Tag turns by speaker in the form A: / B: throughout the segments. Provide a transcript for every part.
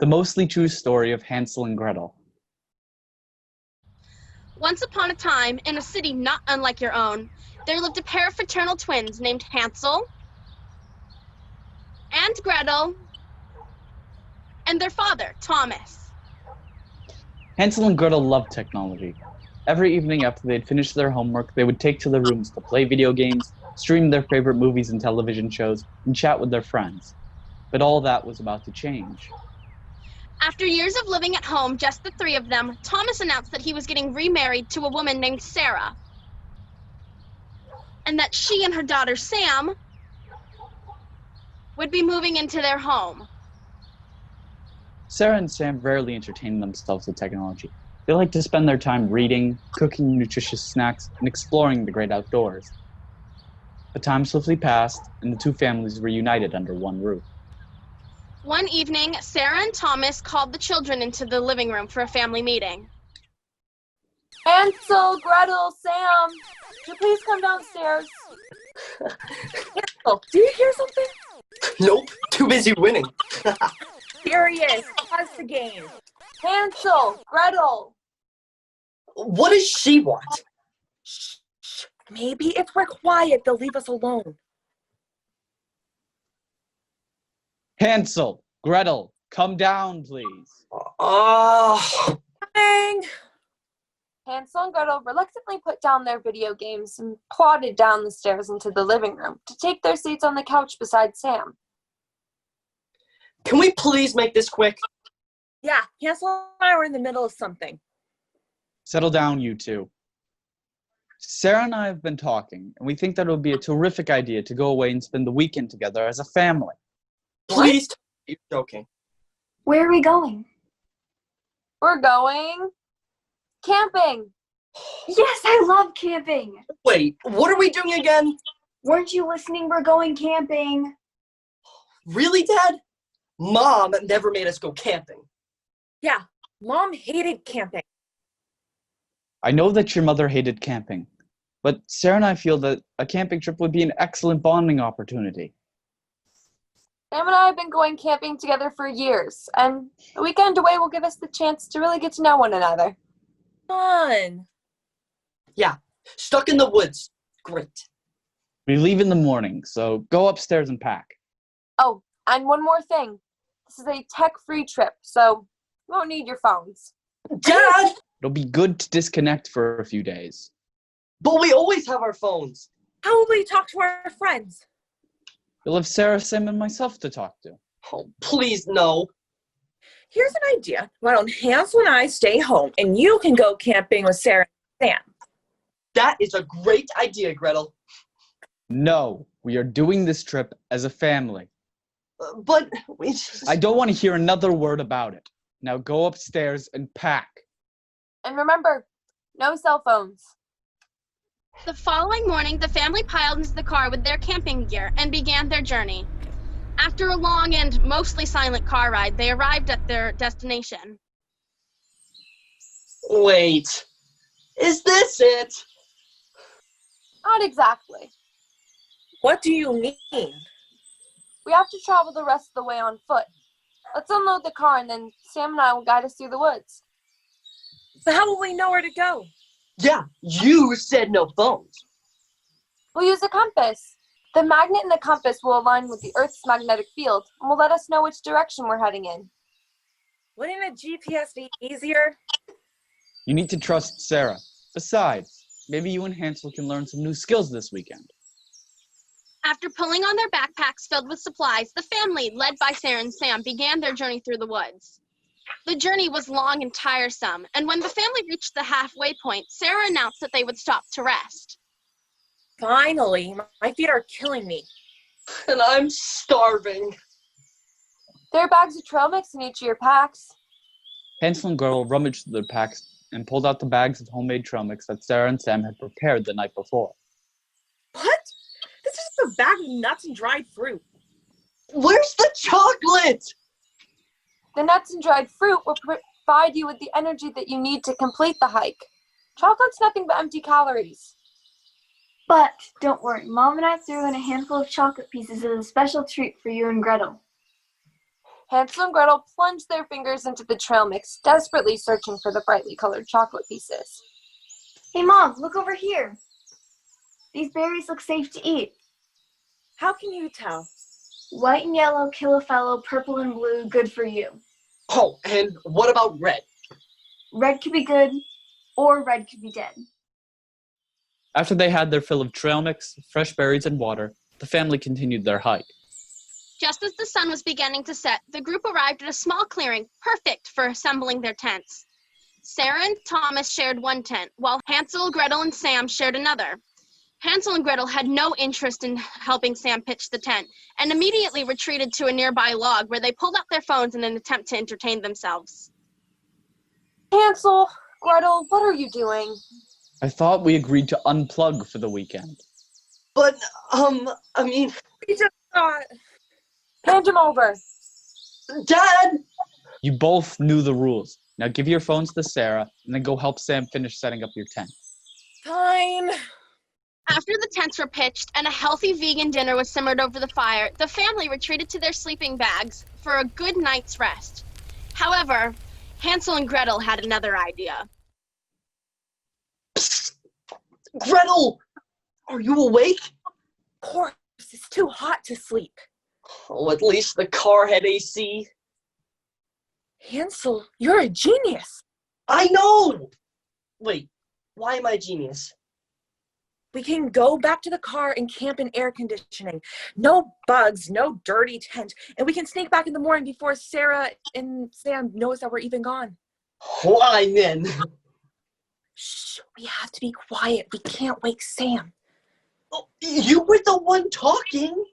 A: The mostly true story of Hansel and Gretel.
B: Once upon a time, in a city not unlike your own, there lived a pair of fraternal twins named Hansel and Gretel and their father, Thomas.
A: Hansel and Gretel loved technology. Every evening after they'd finished their homework, they would take to their rooms to play video games, stream their favorite movies and television shows, and chat with their friends. But all that was about to change.
B: After years of living at home, just the three of them, Thomas announced that he was getting remarried to a woman named Sarah, and that she and her daughter Sam would be moving into their home.
A: Sarah and Sam rarely entertained themselves with technology. They liked to spend their time reading, cooking nutritious snacks, and exploring the great outdoors. But time swiftly passed, and the two families were united under one roof.
B: One evening, Sarah and Thomas called the children into the living room for a family meeting.
C: Hansel, Gretel, Sam, could you please come downstairs?
D: Hansel, do you hear something?
E: Nope, too busy winning.
D: Serious, pause the game.
C: Hansel, Gretel.
E: What does she want?
D: Shh. Maybe if we're quiet, they'll leave us alone.
A: Hansel, Gretel, come down, please.
E: Oh.
D: Coming.
C: Hansel and Gretel reluctantly put down their video games and plodded down the stairs into the living room to take their seats on the couch beside Sam.
E: Can we please make this quick?
D: Yeah, Hansel and I were in the middle of something.
A: Settle down, you two. Sarah and I have been talking, and we think that it would be a terrific idea to go away and spend the weekend together as a family.
E: Please, you're joking.
F: Where are we going?
C: We're going camping.
F: Yes, I love camping.
E: Wait, what are we doing again?
F: Weren't you listening? We're going camping.
E: Really, Dad? Mom never made us go camping.
D: Yeah, Mom hated camping.
A: I know that your mother hated camping, but Sarah and I feel that a camping trip would be an excellent bonding opportunity.
C: Sam and I have been going camping together for years, and a weekend away will give us the chance to really get to know one another.
D: Fun.
E: Yeah, stuck in the woods. Great.
A: We leave in the morning, so go upstairs and pack.
C: Oh, and one more thing. This is a tech-free trip, so you won't need your phones.
E: Dad!
A: It'll be good to disconnect for a few days.
E: But we always have our phones.
D: How will we talk to our friends?
A: You'll have Sarah, Sam, and myself to talk to.
E: Oh, please, no.
D: Here's an idea. Why don't Hansel and I stay home, and you can go camping with Sarah and Sam?
E: That is a great idea, Gretel.
A: No, we are doing this trip as a family.
E: But we just...
A: I don't want to hear another word about it. Now go upstairs and pack.
C: And remember, no cell phones.
B: The following morning, the family piled into the car with their camping gear and began their journey. After a long and mostly silent car ride, they arrived at their destination.
E: Wait, is this it?
C: Not exactly.
D: What do you mean?
C: We have to travel the rest of the way on foot. Let's unload the car, and then Sam and I will guide us through the woods.
D: So how will we know where to go?
E: Yeah, you said no phones.
C: We'll use a compass. The magnet in the compass will align with the Earth's magnetic field and will let us know which direction we're heading in.
D: Wouldn't a GPS be easier?
A: You need to trust Sarah. Besides, maybe you and Hansel can learn some new skills this weekend.
B: After pulling on their backpacks filled with supplies, the family, led by Sarah and Sam, began their journey through the woods. The journey was long and tiresome, and when the family reached the halfway point, Sarah announced that they would stop to rest.
D: Finally, my feet are killing me.
E: And I'm starving.
C: There are bags of trail mix in each of your packs.
A: Hansel and Gretel rummaged through their packs and pulled out the bags of homemade trail mix that Sarah and Sam had prepared the night before.
D: What? This is just a bag of nuts and dried fruit.
E: Where's the chocolate?
C: The nuts and dried fruit will provide you with the energy that you need to complete the hike. Chocolate's nothing but empty calories.
F: But don't worry, Mom and I threw in a handful of chocolate pieces as a special treat for you and Gretel.
C: Hansel and Gretel plunged their fingers into the trail mix, desperately searching for the brightly colored chocolate pieces.
F: Hey, Mom, look over here. These berries look safe to eat.
D: How can you tell?
F: White and yellow kill a fellow, purple and blue, good for you.
E: Oh, and what about red?
F: Red could be good, or red could be dead.
A: After they had their fill of trail mix, fresh berries, and water, the family continued their hike.
B: Just as the sun was beginning to set, the group arrived at a small clearing, perfect for assembling their tents. Sarah and Thomas shared one tent, while Hansel, Gretel, and Sam shared another. Hansel and Gretel had no interest in helping Sam pitch the tent, and immediately retreated to a nearby log where they pulled out their phones in an attempt to entertain themselves.
C: Hansel, Gretel, what are you doing?
A: I thought we agreed to unplug for the weekend.
E: But,
D: We just thought.
C: Hand him over.
E: Dad!
A: You both knew the rules. Now give your phones to Sarah, and then go help Sam finish setting up your tent.
D: Fine.
B: After the tents were pitched and a healthy vegan dinner was simmered over the fire, the family retreated to their sleeping bags for a good night's rest. However, Hansel and Gretel had another idea.
E: Psst. Gretel! Are you awake?
D: Of course, it's too hot to sleep.
E: Oh, at least the car had AC.
D: Hansel, you're a genius.
E: I know! Wait, why am I a genius?
D: We can go back to the car and camp in air conditioning. No bugs, no dirty tent. And we can sneak back in the morning before Sarah and Sam knows that we're even gone.
E: Why then?
D: Shh, we have to be quiet. We can't wake Sam.
E: Oh, you were the one talking.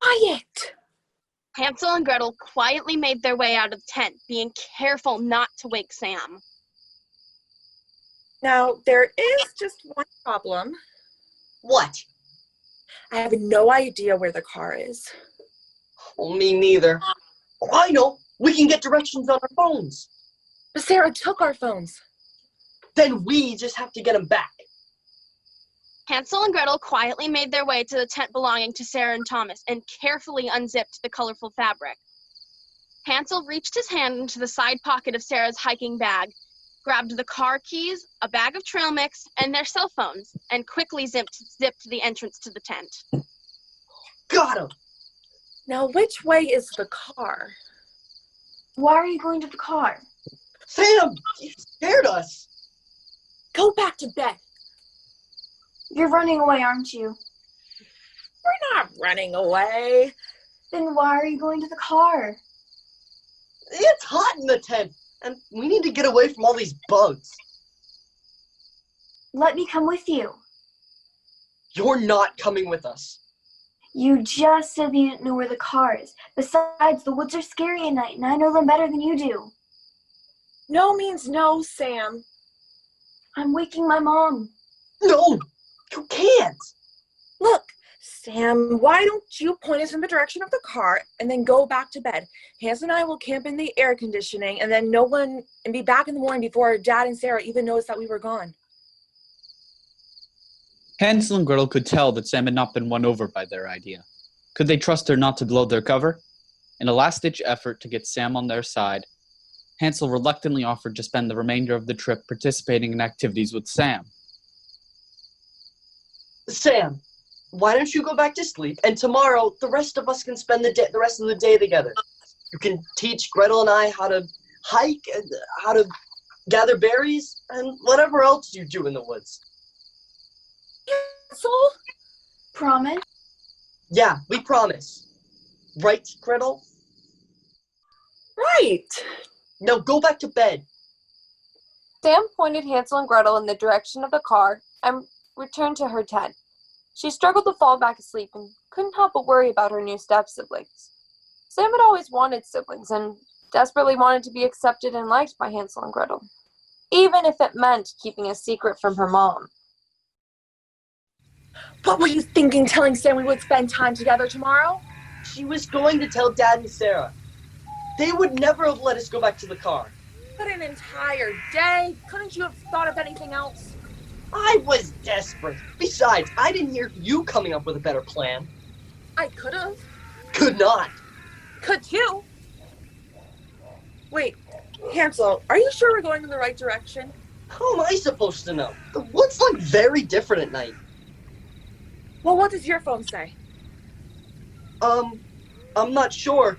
D: Quiet.
B: Hansel and Gretel quietly made their way out of the tent, being careful not to wake Sam.
D: Now, there is just one problem.
E: What?
D: I have no idea where the car is.
E: Oh, me neither. Oh, I know. We can get directions on our phones.
D: But Sarah took our phones.
E: Then we just have to get them back.
B: Hansel and Gretel quietly made their way to the tent belonging to Sarah and Thomas and carefully unzipped the colorful fabric. Hansel reached his hand into the side pocket of Sarah's hiking bag, grabbed the car keys, a bag of trail mix, and their cell phones, and quickly zipped the entrance to the tent.
E: Got him.
D: Now, which way is the car?
F: Why are you going to the car?
E: Sam, you scared us.
D: Go back to bed.
F: You're running away, aren't you?
D: We're not running away.
F: Then why are you going to the car?
E: It's hot in the tent, and we need to get away from all these bugs.
F: Let me come with you.
E: You're not coming with us.
F: You just said you didn't know where the car is. Besides, the woods are scary at night, and I know them better than you do.
D: No means no, Sam.
F: I'm waking my mom.
E: No, you can't.
D: Look, Sam, why don't you point us in the direction of the car and then go back to bed? Hansel and I will camp in the air conditioning and then be back in the morning before Dad and Sarah even noticed that we were gone.
A: Hansel and Gretel could tell that Sam had not been won over by their idea. Could they trust her not to blow their cover? In a last-ditch effort to get Sam on their side, Hansel reluctantly offered to spend the remainder of the trip participating in activities with Sam.
E: Sam, why don't you go back to sleep, and tomorrow the rest of us can spend the rest of the day together. You can teach Gretel and I how to hike, and how to gather berries, and whatever else you do in the woods.
D: Hansel?
F: Promise?
E: Yeah, we promise. Right, Gretel?
D: Right.
E: Now go back to bed.
C: Sam pointed Hansel and Gretel in the direction of the car and returned to her tent. She struggled to fall back asleep and couldn't help but worry about her new step-siblings. Sam had always wanted siblings and desperately wanted to be accepted and liked by Hansel and Gretel, even if it meant keeping a secret from her mom.
D: What were you thinking telling Sam we would spend time together tomorrow?
E: She was going to tell Dad and Sarah. They would never have let us go back to the car.
D: But an entire day? Couldn't you have thought of anything else?
E: I was desperate. Besides, I didn't hear you coming up with a better plan.
D: I could have.
E: Could not.
D: Could too. Wait, Hansel, are you sure we're going in the right direction?
E: How am I supposed to know? The woods look very different at night.
D: Well, what does your phone say?
E: I'm not sure.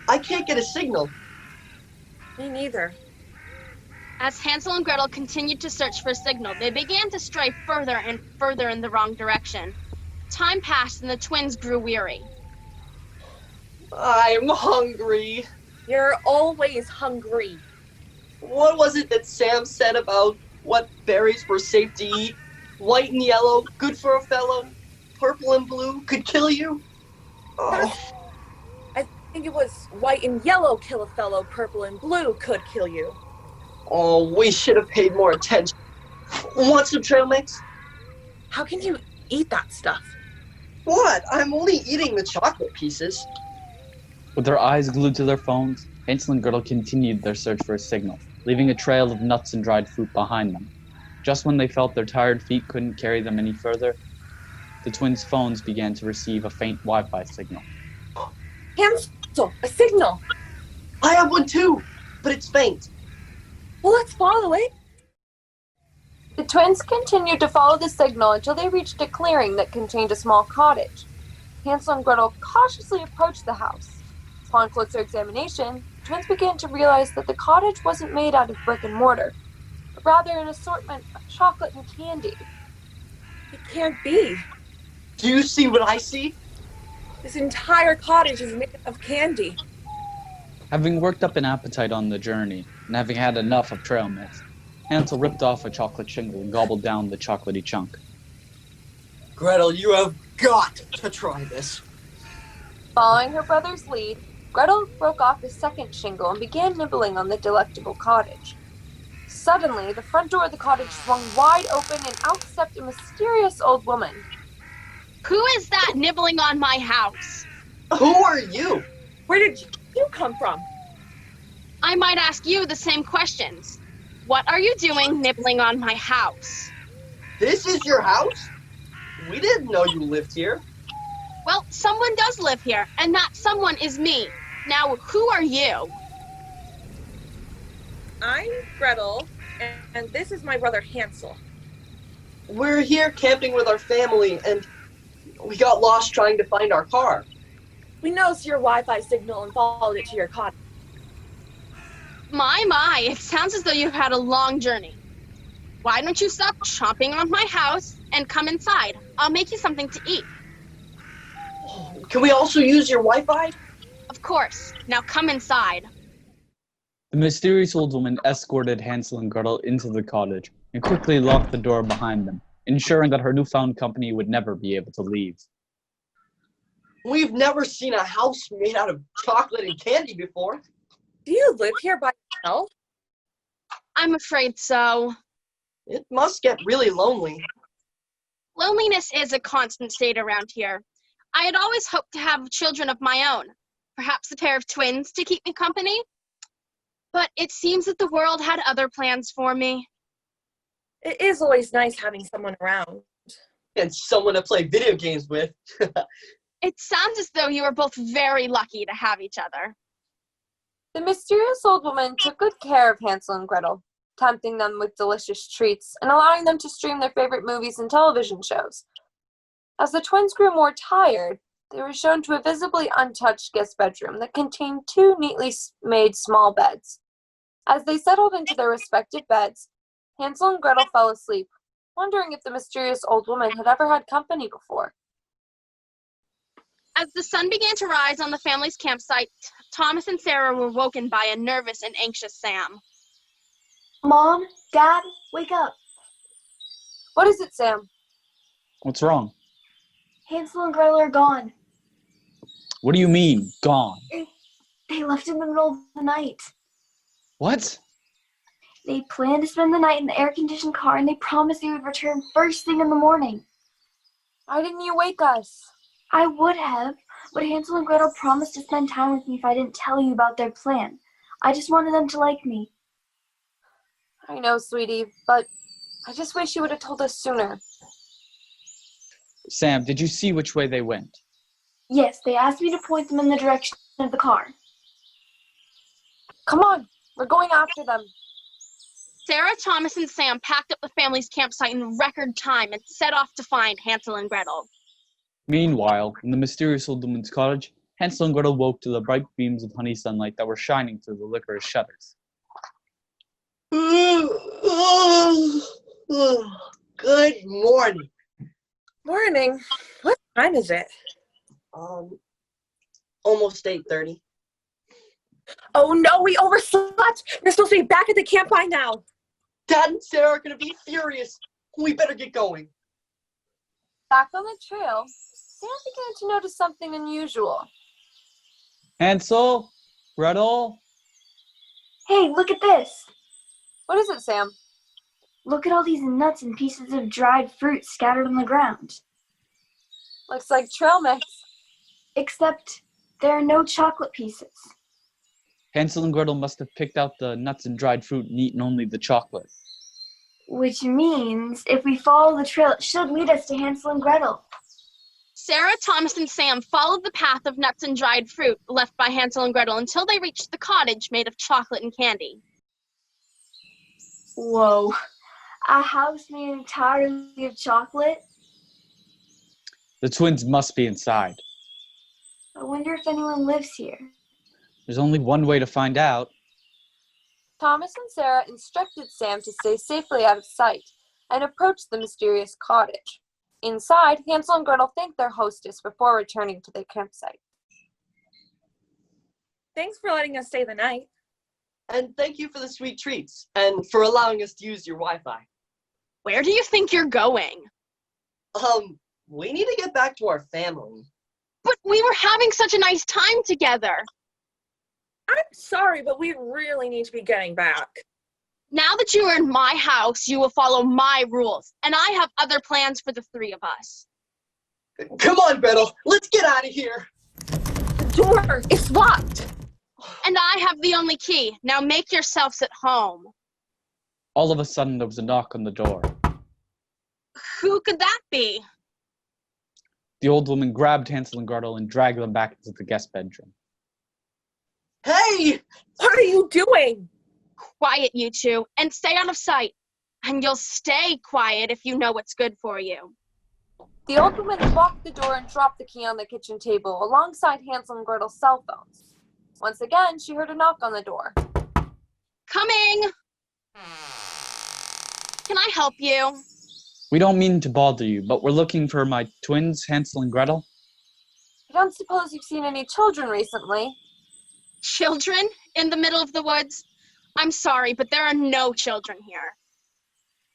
E: I can't get a signal.
D: Me neither.
B: As Hansel and Gretel continued to search for a signal, they began to stray further and further in the wrong direction. Time passed and the twins grew weary.
E: I'm hungry.
D: You're always hungry.
E: What was it that Sam said about what berries were safe to eat? White and yellow, good for a fellow. Purple and blue could kill you. Oh,
D: I think it was white and yellow kill a fellow, purple and blue could kill you.
E: we should have paid more attention. Want some trail mix?
D: How can you eat that stuff?
E: What? I'm only eating the chocolate pieces.
A: With their eyes glued to their phones, Hansel and Gretel continued their search for a signal, leaving a trail of nuts and dried fruit behind them. Just when they felt their tired feet couldn't carry them any further, the twins' phones began to receive a faint Wi-Fi signal.
D: Hansel, a signal.
E: I have one too, but it's faint.
D: Well, let's follow it.
C: The twins continued to follow the signal until they reached a clearing that contained a small cottage. Hansel and Gretel cautiously approached the house. Upon closer examination, the twins began to realize that the cottage wasn't made out of brick and mortar, but rather an assortment of chocolate and candy.
D: It can't be.
E: Do you see what I see?
D: This entire cottage is made of candy.
A: Having worked up an appetite on the journey, and having had enough of trail mix, Hansel ripped off a chocolate shingle and gobbled down the chocolatey chunk.
E: Gretel, you have got to try this.
C: Following her brother's lead, Gretel broke off a second shingle and began nibbling on the delectable cottage. Suddenly, the front door of the cottage swung wide open and out stepped a mysterious old woman.
B: Who is that nibbling on my house?
E: Who are you?
D: Where did you come from?
B: I might ask you the same questions. What are you doing nibbling on my house?
E: This is your house? We didn't know you lived here.
B: Well, someone does live here, and that someone is me. Now, who are you?
D: I'm Gretel, and this is my brother Hansel.
E: We're here camping with our family, and we got lost trying to find our car.
D: We noticed your Wi-Fi signal and followed it to your cottage.
B: My, it sounds as though you've had a long journey. Why don't you stop chomping on my house and come inside? I'll make you something to eat.
E: Can we also use your Wi-Fi?
B: Of course. Now come inside.
A: The mysterious old woman escorted Hansel and Gretel into the cottage and quickly locked the door behind them, ensuring that her newfound company would never be able to leave.
E: We've never seen a house made out of chocolate and candy before.
D: Do you live here by yourself?
B: I'm afraid so.
E: It must get really lonely.
B: Loneliness is a constant state around here. I had always hoped to have children of my own, perhaps a pair of twins to keep me company. But it seems that the world had other plans for me.
D: It is always nice having someone around.
E: And someone to play video games with.
B: It sounds as though you are both very lucky to have each other.
C: The mysterious old woman took good care of Hansel and Gretel, tempting them with delicious treats and allowing them to stream their favorite movies and television shows. As the twins grew more tired, they were shown to a visibly untouched guest bedroom that contained two neatly made small beds. As they settled into their respective beds, Hansel and Gretel fell asleep, wondering if the mysterious old woman had ever had company before.
B: As the sun began to rise on the family's campsite, Thomas and Sarah were woken by a nervous and anxious Sam.
F: Mom, Dad, wake up.
C: What is it, Sam?
A: What's wrong?
F: Hansel and Gretel are gone.
A: What do you mean, gone?
F: They left in the middle of the night.
A: What?
F: They planned to spend the night in the air-conditioned car, and they promised they would return first thing in the morning.
C: Why didn't you wake us?
F: I would have, but Hansel and Gretel promised to spend time with me if I didn't tell you about their plan. I just wanted them to like me.
C: I know, sweetie, but I just wish you would have told us sooner.
A: Sam, did you see which way they went?
F: Yes, they asked me to point them in the direction of the car.
C: Come on, we're going after them.
B: Sarah, Thomas, and Sam packed up the family's campsite in record time and set off to find Hansel and Gretel.
A: Meanwhile, in the mysterious old woman's cottage, Hansel and Gretel woke to the bright beams of honey sunlight that were shining through the licorice shutters.
E: Good morning.
D: Morning. What time is it?
E: Almost 8:30.
D: Oh no, we overslept. We're supposed to be back at the camp by now.
E: Dad and Sarah are gonna be furious. We better get going.
C: Back on the trail, Sam began to notice something unusual.
A: Hansel? Gretel?
F: Hey, look at this.
C: What is it, Sam?
F: Look at all these nuts and pieces of dried fruit scattered on the ground.
C: Looks like trail mix.
F: Except there are no chocolate pieces.
A: Hansel and Gretel must have picked out the nuts and dried fruit and eaten only the chocolate.
F: Which means if we follow the trail, it should lead us to Hansel and Gretel.
B: Sarah, Thomas, and Sam followed the path of nuts and dried fruit left by Hansel and Gretel until they reached the cottage made of chocolate and candy.
F: Whoa. A house made entirely of chocolate?
A: The twins must be inside.
F: I wonder if anyone lives here.
A: There's only one way to find out.
C: Thomas and Sarah instructed Sam to stay safely out of sight and approach the mysterious cottage. Inside, Hansel and Gretel thanked their hostess before returning to their campsite.
D: Thanks for letting us stay the night.
E: And thank you for the sweet treats and for allowing us to use your Wi-Fi.
B: Where do you think you're going?
E: We need to get back to our family.
B: But we were having such a nice time together.
D: I'm sorry, but we really need to be getting back.
B: Now that you are in my house, you will follow my rules, and I have other plans for the three of us.
E: Come on, Gretel, let's get out of here.
D: The door is locked.
B: And I have the only key. Now make yourselves at home.
A: All of a sudden, there was a knock on the door.
B: Who could that be?
A: The old woman grabbed Hansel and Gretel and dragged them back into the guest bedroom.
E: Hey!
D: What are you doing?
B: Quiet, you two, and stay out of sight. And you'll stay quiet if you know what's good for you.
C: The old woman locked the door and dropped the key on the kitchen table alongside Hansel and Gretel's cell phones. Once again, she heard a knock on the door.
B: Coming! Can I help you?
A: We don't mean to bother you, but we're looking for my twins, Hansel and Gretel.
C: I don't suppose you've seen any children recently.
B: Children in the middle of the woods? I'm sorry, but there are no children here.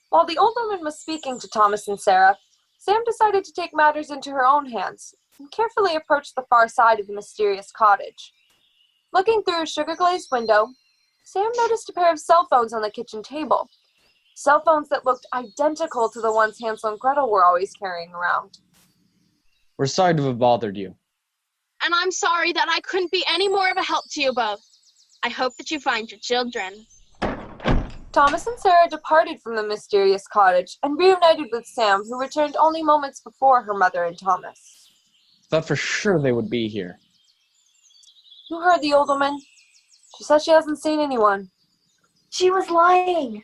C: While the old woman was speaking to Thomas and Sarah, Sam decided to take matters into her own hands and carefully approached the far side of the mysterious cottage. Looking through a sugar-glazed window, Sam noticed a pair of cell phones on the kitchen table. Cell phones that looked identical to the ones Hansel and Gretel were always carrying around.
A: We're sorry to have bothered you.
B: And I'm sorry that I couldn't be any more of a help to you both. I hope that you find your children.
C: Thomas and Sarah departed from the mysterious cottage and reunited with Sam, who returned only moments before her mother and Thomas.
A: Thought for sure they would be here.
C: You heard the old woman? She said she hasn't seen anyone.
F: She was lying.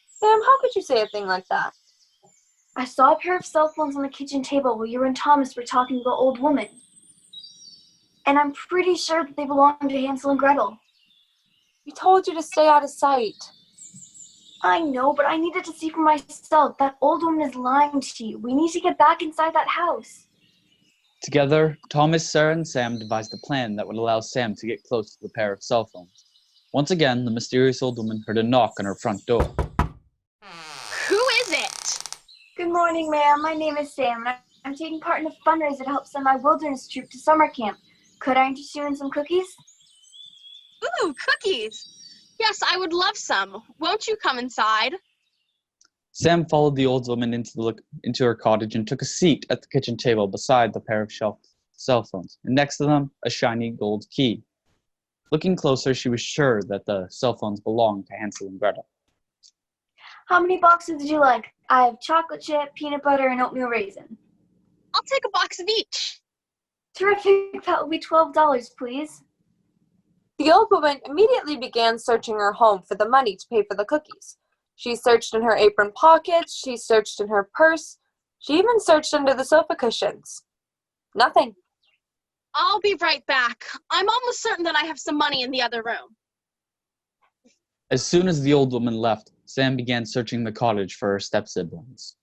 C: Sam, how could you say a thing like that?
F: I saw a pair of cell phones on the kitchen table while you and Thomas were talking to the old woman. And I'm pretty sure that they belong to Hansel and Gretel.
C: We told you to stay out of sight.
F: I know, but I needed to see for myself. That old woman is lying to you. We need to get back inside that house.
A: Together, Thomas, Sarah, and Sam devised a plan that would allow Sam to get close to the pair of cell phones. Once again, the mysterious old woman heard a knock on her front door.
B: Who is it?
F: Good morning, ma'am. My name is Sam, and I'm taking part in a fundraiser to help send my wilderness troop to summer camp. Could I interest you in some cookies?
B: Ooh, cookies. Yes, I would love some. Won't you come inside?
A: Sam followed the old woman into her cottage and took a seat at the kitchen table beside the pair of cell phones, and next to them, a shiny gold key. Looking closer, she was sure that the cell phones belonged to Hansel and Gretel.
F: How many boxes would you like? I have chocolate chip, peanut butter, and oatmeal raisin.
B: I'll take a box of each.
F: Terrific. That will be $12, please.
C: The old woman immediately began searching her home for the money to pay for the cookies. She searched in her apron pockets, she searched in her purse, she even searched under the sofa cushions. Nothing.
B: I'll be right back. I'm almost certain that I have some money in the other room.
A: As soon as the old woman left, Sam began searching the cottage for her step-siblings.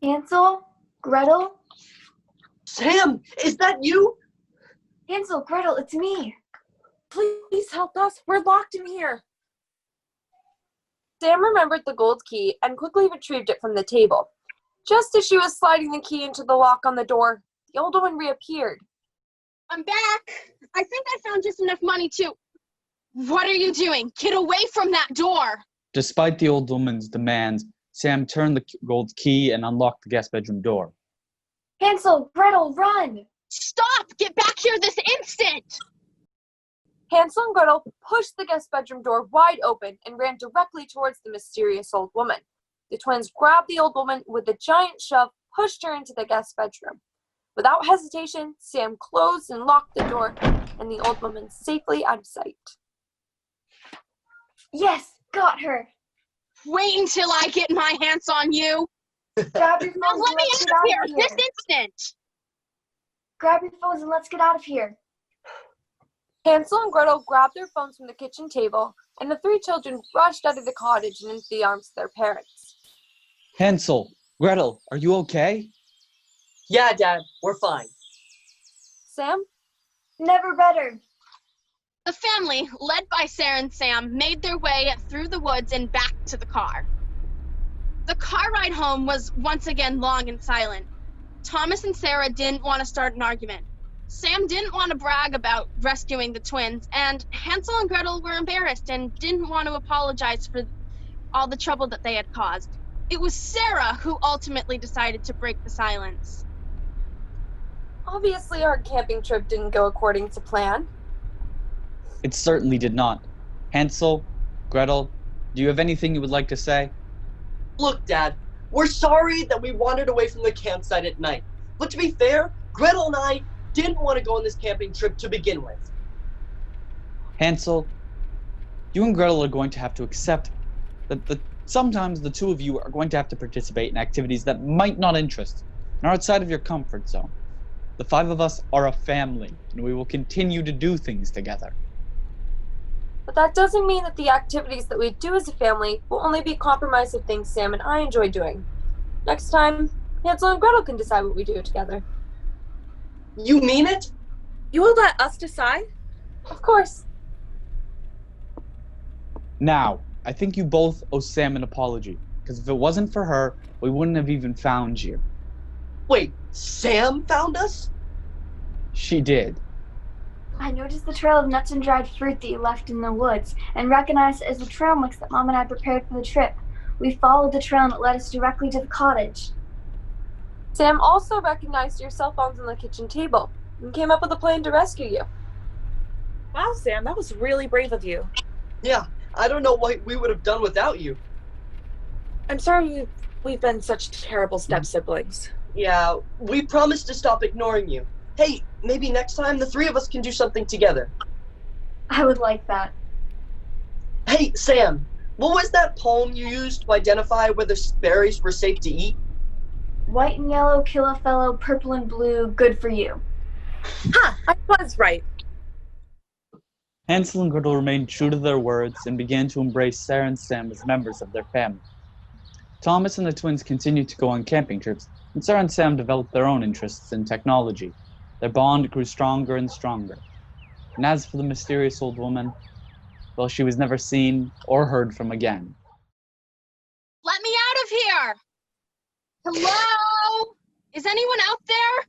F: Hansel? Gretel?
E: Sam, is that you?
F: Hansel, Gretel, it's me.
D: Please help us. We're locked in here.
C: Sam remembered the gold key and quickly retrieved it from the table. Just as she was sliding the key into the lock on the door, the old woman reappeared.
B: I'm back. I think I found just enough money to... What are you doing? Get away from that door.
A: Despite the old woman's demands, Sam turned the gold key and unlocked the guest bedroom door.
F: Hansel, Gretel, run!
B: Stop! Get back here this instant!
C: Hansel and Gretel pushed the guest bedroom door wide open and ran directly towards the mysterious old woman. The twins grabbed the old woman with a giant shove, pushed her into the guest bedroom. Without hesitation, Sam closed and locked the door, and the old woman safely out of sight.
F: Yes, got her.
B: Wait until I get my hands on you.
F: Grab your
B: Now
F: phones
B: let
F: and
B: me
F: let's get
B: out
F: out
B: of here
F: of here.
B: this instant.
F: Grab your phones and let's get out of here.
C: Hansel and Gretel grabbed their phones from the kitchen table, and the three children rushed out of the cottage and into the arms of their parents.
A: Hansel, Gretel, are you okay?
E: Yeah, Dad, we're fine.
C: Sam?
F: Never better.
B: The family, led by Sarah and Sam, made their way through the woods and back to the car. The car ride home was once again long and silent. Thomas and Sarah didn't want to start an argument. Sam didn't want to brag about rescuing the twins, and Hansel and Gretel were embarrassed and didn't want to apologize for all the trouble that they had caused. It was Sarah who ultimately decided to break the silence.
C: Obviously, our camping trip didn't go according to plan.
A: It certainly did not. Hansel, Gretel, do you have anything you would like to say?
E: Look, Dad, we're sorry that we wandered away from the campsite at night. But to be fair, Gretel and I didn't want to go on this camping trip to begin with.
A: Hansel, you and Gretel are going to have to accept that sometimes the two of you are going to have to participate in activities that might not interest and are outside of your comfort zone. The five of us are a family, and we will continue to do things together.
C: But that doesn't mean that the activities that we do as a family will only be compromised of things Sam and I enjoy doing. Next time, Hansel and Gretel can decide what we do together.
E: You mean it?
D: You will let us decide?
C: Of course.
A: Now, I think you both owe Sam an apology, because if it wasn't for her, we wouldn't have even found you.
E: Wait, Sam found us?
A: She did.
F: I noticed the trail of nuts and dried fruit that you left in the woods and recognized it as the trail mix that Mom and I prepared for the trip. We followed the trail and it led us directly to the cottage.
C: Sam also recognized your cell phones on the kitchen table and came up with a plan to rescue you.
D: Wow, Sam, that was really brave of you.
E: Yeah, I don't know what we would have done without you.
D: I'm sorry we've been such terrible step-siblings.
E: Yeah, we promised to stop ignoring you. Hey, maybe next time the three of us can do something together.
F: I would like that.
E: Hey, Sam, what was that poem you used to identify whether berries were safe to eat?
F: White and yellow, kill a fellow, purple and blue, good for you.
D: Ha! I was right.
A: Hansel and Gretel remained true to their words and began to embrace Sarah and Sam as members of their family. Thomas and the twins continued to go on camping trips, and Sarah and Sam developed their own interests in technology. Their bond grew stronger and stronger. And as for the mysterious old woman, well, she was never seen or heard from again.
B: Let me out of here! Hello? Is anyone out there?